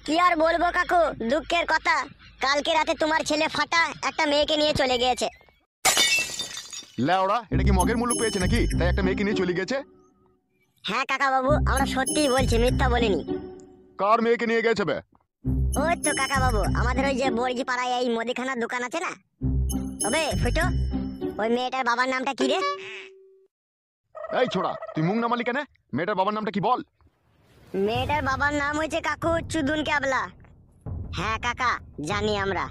কি আর বলবো কাকু, দুঃখের কথা। কালকে রাতে তোমার ছেলে ফাটা একটা মেয়েকে নিয়ে চলে গিয়েছে। লেওড়া, এটা কি মগের মুলুক পেয়েছে নাকি তাই একটা মেয়েকে নিয়ে চলে গেছে? হ্যাঁ কাকা বাবু, আমরা সত্যিই বলছি, মিথ্যা বলিনি। কার মেয়েকে নিয়ে গেছে বে? ওই তো কাকা বাবু, আমাদের ওই যে বর্জি পাড়ায় এই মুদিখানার দোকান আছে না, তবে ফুটো, ওই মেয়েটার বাবার নামটা কি রে? এই ছোড়া, তুই মুখ নামালি কেন? মেয়েটার বাবার নামটা কি বল? মেয়েটার বাবার নাম হয়েছে কাকু চুদুন ক্যাবলা। হ্যাঁ কাকা, জানি আমরা।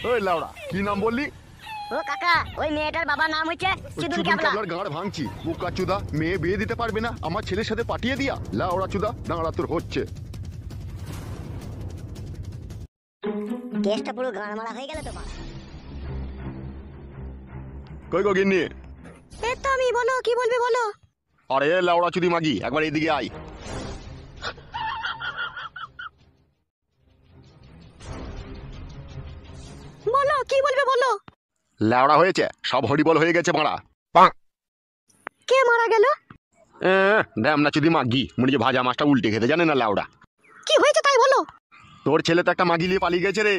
ওই লেওড়া, কি নাম বললি? ও কাকা, ওই মেয়েটার বাবার নাম হচ্ছে চুদুন ক্যাবলা। গাঁড় ভাঙছি বুকা চুদা, মেয়ে বিয়ে দিতে পারবে না আমার ছেলের সাথে পাঠিয়ে দিয়া? লেওড়া চুদা, দাঁড়া তোর হচ্ছে। কেসটা পুরো গাঁড়মারা হয়ে গেল তো মা। কই গো গিন্নি? এই তো আমি, বলো কি বলবে বলো। আরে লেওড়া চুদি মাগি, একবার এদিকে আয়। বলো কি বলবে বলো। লেওড়া হয়েছে, সব হরিবল হয়ে গেছে মারা। কে মারা গেল? ড্যাম না চুদি মাগি, মনে যে ভাজা মাছটা উল্টে খেতে জানে না লেওড়া। কি হয়েছে তাই বলো। তোর ছেলে তো একটা মাগি নিয়ে পালিয়ে গেছে রে।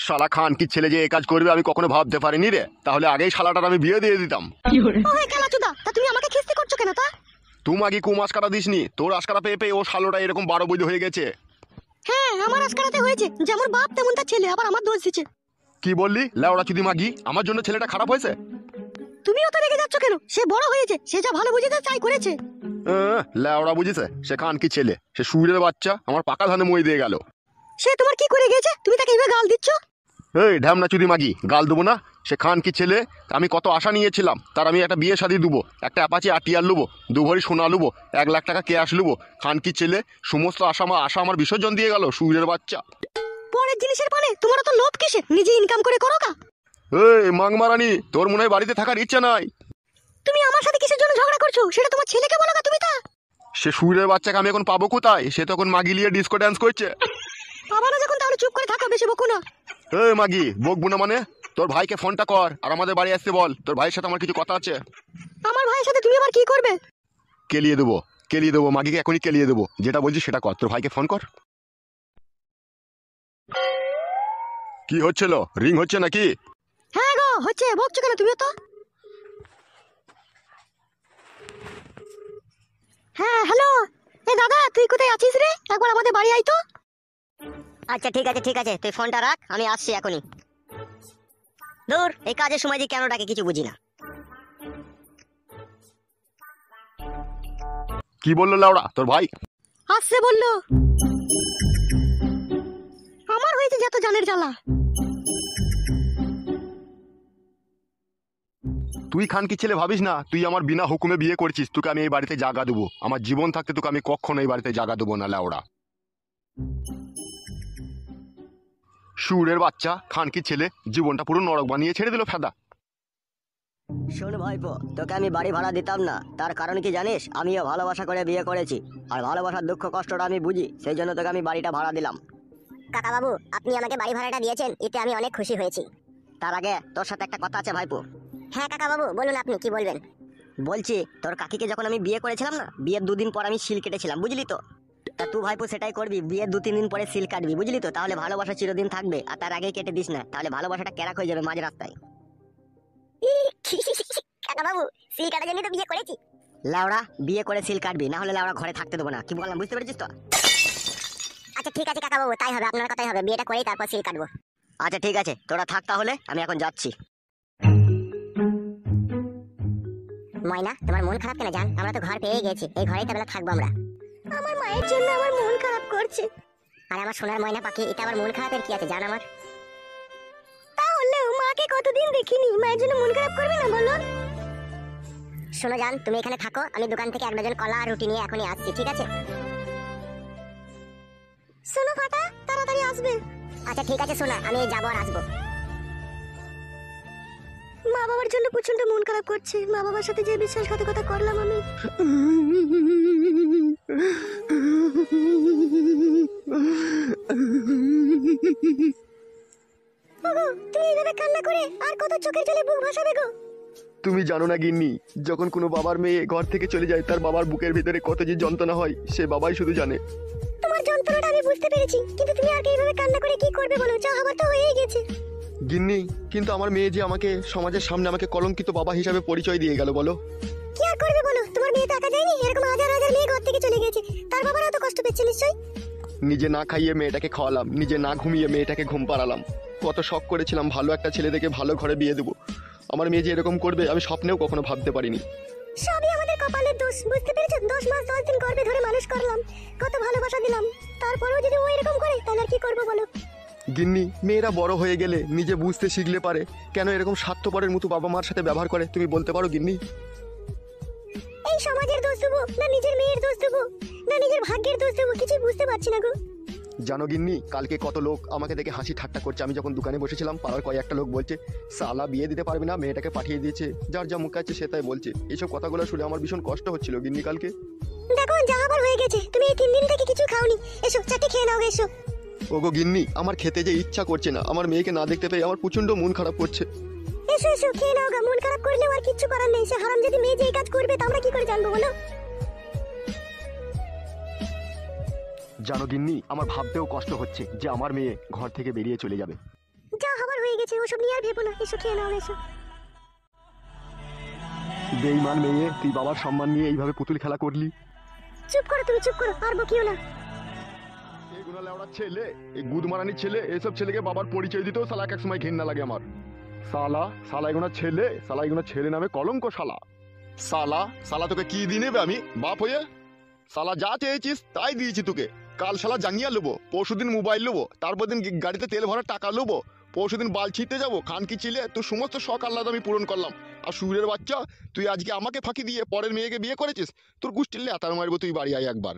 শালা খান কি ছেলে যে এই কাজ করবে আমি কখনো ভাবতে পারিনি রে, তাহলে আগেই শালাটার আমি বিয়ে দিয়ে দিতাম। ওই কালাচুদা, তা তুমি আমাকে খিস্তি করছো কেন তা? তুই মাগি কু মাছ কাটা দিসনি, তোর আশকারা পেয়ে পেয়ে ও শালোটা এরকম 12 বৈধ হয়ে গেছে। হ্যাঁ, আমার আজকারাতে হয়েছে, যেমন বাপ তেমন তার ছেলে, আবার আমার দোষ দিচ্ছে। কি বললি লেওড়া চুদি মাগি? আমার জন্য ছেলেটা খারাপ হয়েছে? তুমিও তো রেগে যাচ্ছ কেন? সে বড় হয়েছে, সে যা ভালো বুঝেছে তাই করেছে। লেওড়া বুঝেছে, সে খান কি ছেলে, সে সুরের বাচ্চা আমার পাকা ধানে মই দিয়ে গেল। সে তোমার কি করে গেছে, তুমি তাকে এইভাবে গাল দিচ্ছ? এই ঢ্যামনা চুদি মাগি, গাল দেবো না? সে খান কি ছেলে, আমি কত আশা নিয়েছিলাম তার, আমি একটা বিয়ে শাদী দেবো, একটা অ্যাপাচি আটিয়ার লুবো, 2 ভরি সোনা লুবো, 1 লাখ টাকা ক্যাশ লুবো। খান কি ছেলে সমস্ত আশা আমার বিসর্জন দিয়ে গেল, সুরের বাচ্চা। পরের জিনিসের পানে তোমার তো লোভ কিসে? নিজে ইনকাম করে করো কা। এই মাংমারানি, তোর মনে হয় বাড়িতে থাকার ইচ্ছা নাই। তুমি আমার সাথে কিসের জন্য ঝগড়া করছো সেটা তোমার ছেলেকে বলো কা তুমি তা। সে সুরের বাচ্চাকে আমি এখন পাবো কোথায়? সে তখন মাগি লিয়ে ডিস্কো ড্যান্স করছে। বাবা না যখন, তাহলে চুপ করে থাকো, বেশি বকো না। এই মাগি, বকবো না মানে? তোর ভাইকে ফোনটা কর আর আমাদের বাড়ি আসতে বল, তোর ভাইয়ের সাথে আমার কিছু কথা আছে। আমার ভাইয়ের সাথে তুমি আবার কি করবে? কেলিয়ে দেবো মাগিকে, এখনই কেলিয়ে দেবো। যেটা বলছিস সেটা কর, তোর ভাইকে ফোন কর। কি হচ্ছিল, রিং হচ্ছে নাকি? হ্যাঁ গো হচ্ছে, বকছো কেন তুমিও তো? হ্যাঁ হ্যালো, এ দাদা তুই কোথায় আছিস রে? একবার আমাদের বাড়ি আয় তো। আচ্ছা ঠিক আছে ঠিক আছে, তুই ফোনটা রাখ, আমি আসছি এখনই। দূর, এই কাজের সময় দিয়ে কেন ডাকে কিছু বুঝি না। কি বললো লাউড়া তোর ভাই? আসছে বললো। আমার হয়েছে যত জানের জ্বালা। তুই খান কি ছেলে ভাবিস না তুই আমার বিনা হুকুমে বিয়ে করছিস, তোকে আমি এই বাড়িতে জায়গা দেবো, আমার জীবন থাকতে তোকে আমি কখনো এই বাড়িতে জায়গা দেবো না লাউড়া। সুরের বাচ্চা খান কি ছেলে জীবনটা পুরো নরক বানিয়ে ছেড়ে দিল ফেদা। শোন ভাইপো, তোকে আমি বাড়ি ভাড়া দিতাম না, তার কারণ কি জানিস? আমিও ভালোবাসা করে বিয়ে করেছি, আর ভালোবাসার দুঃখ কষ্টটা আমি বুঝি, সেই জন্য তোকে আমি বাড়িটা ভাড়া দিলাম। কাকা বাবু, আপনি আমাকে বাড়ি ভাড়াটা দিয়েছেন, এতে আমি অনেক খুশি হয়েছি। তার আগে তোর সাথে একটা কথা আছে ভাইপো। হ্যাঁ কাকা বাবু, বলুন আপনি কি বলবেন। বলছি, তোর কাকিকে যখন আমি বিয়ে করেছিলাম না, বিয়ের 2 দিন পর আমি সিল কেটেছিলাম, বুঝলি তো? তা তুই ভাইপো সেটাই করবি, বিয়ের 2-3 দিন পরে সিল কাটবি, বুঝলি তো? তাহলে ভালোবাসা চিরদিন থাকবে, আর তার আগেই কেটে দিস না, তাহলে ভালোবাসাটা ক্যারাক হয়ে যাবে মাঝ রাস্তায়। কাকা বাবু, সিল কাটার জন্য তো বিয়ে করেছি। লাউড়া, বিয়ে করে সিল কাটবি, না হলে লাউড়া ঘরে থাকতে দেবো না। কি বললাম বুঝতে পেরেছিস তো? আচ্ছা ঠিক আছে কাকা বাবু, তাই হবে, আপনার কথাই হবে, বিয়েটা করেই তারপর সিল কাটবো। আচ্ছা ঠিক আছে, তোরা থাক তাহলে, আমি এখন যাচ্ছি। ময়না, তোমার মন খারাপ কেন জান? আমরা তো ঘর পেয়ে গেছি, এই ঘরেই তো বেলা থাকবো আমরা। আমার মায়ের জন্য আমার মন খারাপ করছে। আর আমার সোনার ময়না পাখি, এটা আবার মন খারাপের কি আছে জান আমার? তাহলে মাকে কতদিন দেখিনি, মায়ের জন্য মন খারাপ করবে না বলো? শোনো জান, তুমি এখানে থাকো, আমি দোকান থেকে 1 ডজন কলা আর রুটি নিয়ে এখনই আসছি, ঠিক আছে? শোনো ফাটা, তাড়াতাড়ি আসবে। আচ্ছা ঠিক আছে সোনা, আমি যাবো আর আসবো। মা বাবার জন্য প্রচন্ড মন খারাপ করছে, মা বাবার সাথে যে বিশ্বাসঘাতকতা করলাম আমি। ওগো, তুমি এইভাবে কান্না করে আর কত চোখের জলে বুক ভাসাবে গো? তুমি জানো না গিন্নি, যখন কোনো বাবার মেয়ে ঘর থেকে চলে যায় তার বাবার বুকের ভিতরে কত যে যন্ত্রণা হয় সে বাবাই শুধু জানে। তোমার যন্ত্রণাটা আমি বুঝতে পেরেছি, কিন্তু তুমি আর এইভাবে কান্না করে কি করবে বলো? যা হবার তো হয়েই গেছে। গিন্নি, কিন্তু আমার মেয়ে যে আমাকে সমাজের সামনে আমাকে কলঙ্কিত বাবা হিসাবে পরিচয় দিয়ে গেল বলো। কি আর করবে বলো? তোমার মেয়ে তো একা যায়নি, এরকম হাজার হাজার মেয়ে ঘর থেকে চলে গেছে, তার বাবারাও তো কষ্ট পেচ্ছে নিশ্চয়ই। নিজে না খাইয়ে মেয়েটাকে খাওয়ালাম, নিজে না ঘুমিয়ে মেয়েটাকে ঘুম পাড়ালাম, কত শখ করেছিলাম ভালো একটা ছেলে দেখে ভালো ঘরে বিয়ে দেবো। আমার মেয়ে যে এরকম করবে আমি স্বপ্নেও কখনো ভাবতে পারিনি। সবই আমাদের কপালের দোষ, বুঝতে পেরেছো? 10 মাস 10 দিন গর্ভে ধরে মানুষ করলাম, কত ভালোবাসা দিলাম, তারপরেও যদি ও এরকম করে তাহলে আর কি করবো বলো? গিন্নি, মেয়েরা বড় হয়ে গেলে নিজে বুঝতে শিখলে পারে, কেন এরকম স্বার্থপরের মতো বাবা মার সাথে ব্যবহার করে তুমি বলতে পারো গিন্নি? এই সমাজের দোষ দেবো না নিজের মেয়ের দোষ দেবো না নিজের ভাগ্যের দোষ দেবো, কিছুই বুঝতে পারছি না গো। জানো গিন্নি, কালকে কত লোক আমাকে দেখে হাসি ঠাট্টা করছে। আমি যখন দোকানে বসেছিলাম পাড়ার কয়েকটা লোক বলছে সালা বিয়ে দিতে পারবে না, মেয়েটাকে পাঠিয়ে দিয়েছে, যার যা মুখ আছে সে তাই বলছে। এইসব কথাগুলো শুনে আমার ভীষণ কষ্ট হচ্ছিল গিন্নি কালকে। দেখো যা আবার হয়ে গেছে, তুমি এই 3 দিন থেকে কিছু খাওনি, এসো চারটে খেয়ে নাও এসো। ওগো গিন্নি, আমার খেতে যে ইচ্ছা করছে না, আমার মেয়েকে না দেখতে পেয়ে আমার প্রচন্ড মন খারাপ করছে। এসো এসো খেয়ে নাও গা, মন খারাপ করলেও আর কিচ্ছু করার নেই, সে হারাম যদি মেয়ে যে এই কাজ করবে তা আমরা কি করে জানবো বলো? জানো গিন্নি, আমার ভাবতেও কষ্ট হচ্ছে যে আমার মেয়ে ঘর থেকে বেরিয়ে চলে যাবে। যা হবার হয়ে গেছে, ওসব নিয়ে আর ভেবো না, এসো খেয়ে নাও এসো। বেঈমান মেয়ে, তুই বাবার সম্মান নিয়ে এইভাবে পুতুল খেলা করলি। চুপ করো তুমি, চুপ করো, আর বকিও না। এগুলো লেওড়া ছেলে, এই গুদমারানি ছেলে, এইসব ছেলেকে বাবার পরিচয় দিতেও শালা এক সময় ঘৃণা লাগে আমার। শালা শালা এগুলো ছেলে, শালা এগুলো ছেলে নামে কলঙ্ক। শালা শালা শালা তোকে কি দিয়ে নেবে আমি বাপ হয়ে? শালা যা চেয়েছিস তাই দিয়েছি তোকে। কাল শালা জাঙ্গিয়া নেবো, পরশুদিন মোবাইল নেবো, তারপর দিন গাড়িতে তেল ভরা টাকা নেবো, পরশুদিন বাল ছিঁড়তে যাবো। খান কি ছিলে তোর সমস্ত শখ আহ্লাদ আমি পূরণ করলাম। আর সুরের বাচ্চা, তুই আজকে আমাকে ফাঁকি দিয়ে পরের মেয়েকে বিয়ে করেছিস, তোর গোষ্ঠীর লেতার মারবো, তুই বাড়ি আয় একবার।